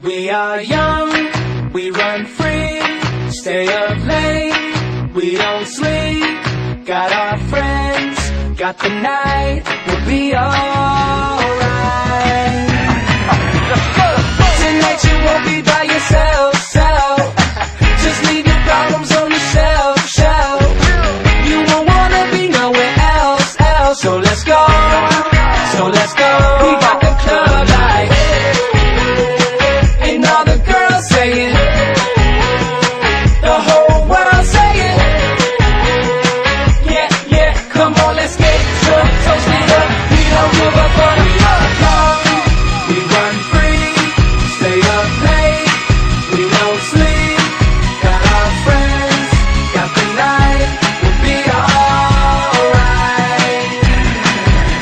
We are young, we run free, stay up late, we don't sleep. Got our friends, got the night, we'll be alright. Tonight you won't be by yourself, just leave your problems on the shelf. You won't wanna be nowhere else. So let's go, we got the club light, and all the girls saying, the whole world saying, yeah, come on, let's get drunk, toast it up, we don't give a fuck. We are young, we run free, stay up late, we don't sleep. Got our friends, got the night, we'll be alright.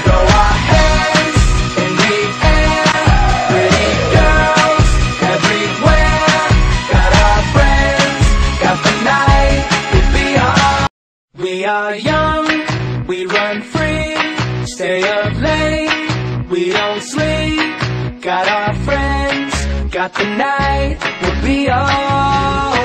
Throw our hands in the air, pretty girls everywhere. Got our friends, got the night, we'll be alright. We are young, we run free, stay up late, we don't sleep. Got our friends, got the night, we'll be alright.